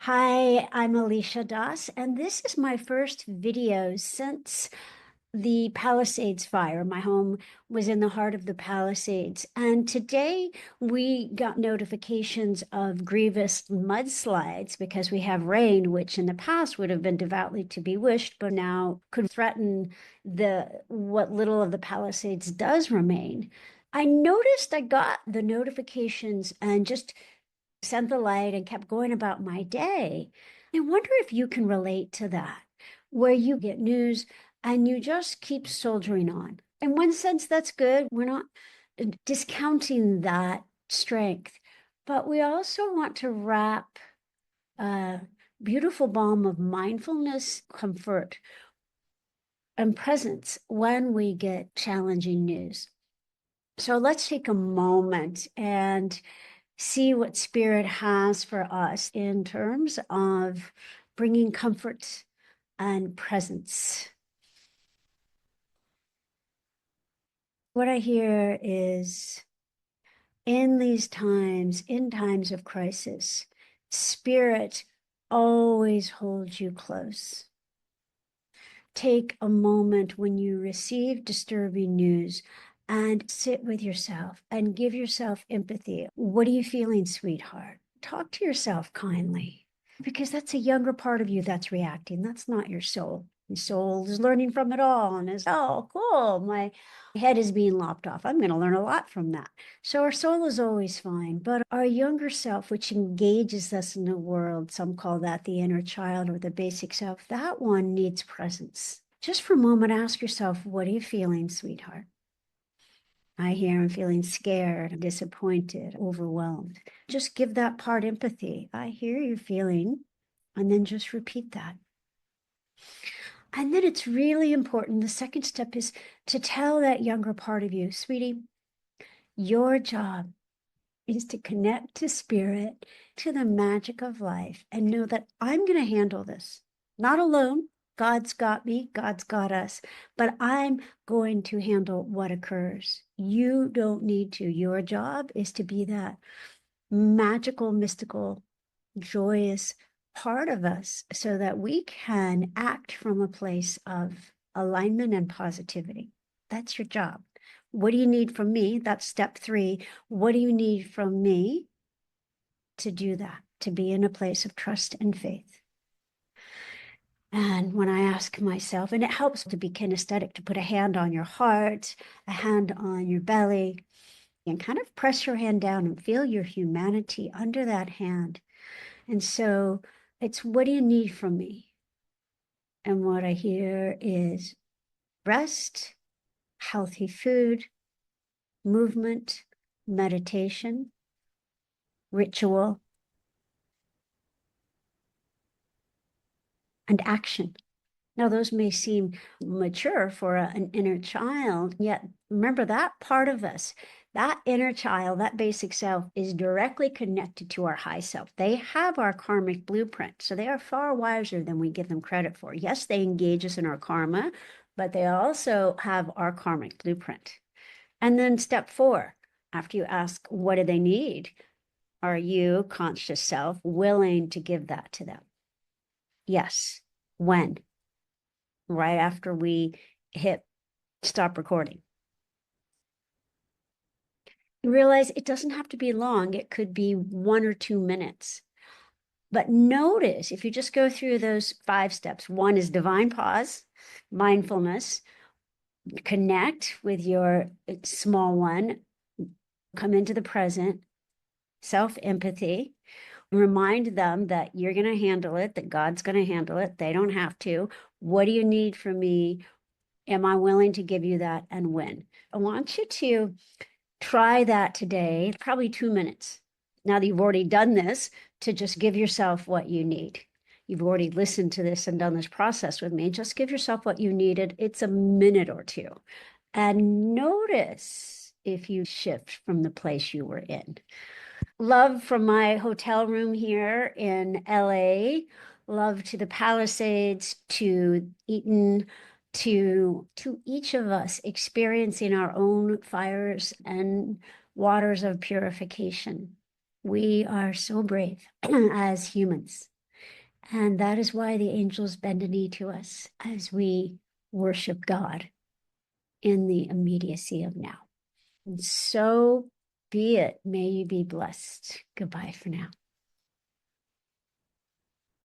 Hi, I'm Alisha Das, and this is my first video since the Palisades fire. My home was in the heart of the Palisades, and today we got notifications of grievous mudslides because we have rain, which in the past would have been devoutly to be wished, but now could threaten the what little of the Palisades does remain. I noticed I got the notifications and just sent the light and kept going about my day. I wonder if you can relate to that, where you get news and you just keep soldiering on. In one sense, that's good. We're not discounting that strength, but we also want to wrap a beautiful balm of mindfulness, comfort, and presence when we get challenging news. So let's take a moment and see what Spirit has for us in terms of bringing comfort and presence. What I hear is in these times, in times of crisis, Spirit always holds you close. Take a moment when you receive disturbing news and sit with yourself and give yourself empathy. What are you feeling, sweetheart? Talk to yourself kindly because that's a younger part of you that's reacting. That's not your soul. Your soul is learning from it all and is, oh, cool. My head is being lopped off. I'm going to learn a lot from that. So our soul is always fine, but our younger self, which engages us in the world, some call that the inner child or the basic self, that one needs presence. Just for a moment, ask yourself, what are you feeling, sweetheart? I hear I'm feeling scared, disappointed, overwhelmed. Just give that part empathy. I hear you feeling, and then just repeat that. And then it's really important. The second step is to tell that younger part of you, sweetie, your job is to connect to Spirit, to the magic of life, and know that I'm going to handle this, not alone. God's got me, God's got us, but I'm going to handle what occurs. You don't need to. Your job is to be that magical, mystical, joyous part of us so that we can act from a place of alignment and positivity. That's your job. What do you need from me? That's step 3. What do you need from me to do that, to be in a place of trust and faith? And when I ask myself, and it helps to be kinesthetic, to put a hand on your heart, a hand on your belly, and kind of press your hand down and feel your humanity under that hand. And so it's, what do you need from me? And what I hear is rest, healthy food, movement, meditation, ritual, and action. Now, those may seem mature for an inner child, yet remember that part of us, that inner child, that basic self is directly connected to our high self. They have our karmic blueprint, so they are far wiser than we give them credit for. Yes, they engage us in our karma, but they also have our karmic blueprint. And then step 4, after you ask, what do they need? Are you, conscious self, willing to give that to them? Yes. When? Right after we hit stop recording. You realize it doesn't have to be long. It could be 1 or 2 minutes. But notice if you just go through those 5 steps. 1 is divine pause, mindfulness, connect with your small one, come into the present, self-empathy, remind them that you're going to handle it, that God's going to handle it. They don't have to. What do you need from me? Am I willing to give you that, and when? I want you to try that today, probably 2 minutes. Now that you've already done this, to just give yourself what you need. You've already listened to this and done this process with me. Just give yourself what you needed. It's a minute or 2. And notice if you shift from the place you were in. Love from my hotel room here in LA. Love to the Palisades, to Eaton, to each of us experiencing our own fires and waters of purification. We are so brave as humans. And that is why the angels bend a knee to us as we worship God in the immediacy of now. And so be it. May you be blessed. Goodbye for now.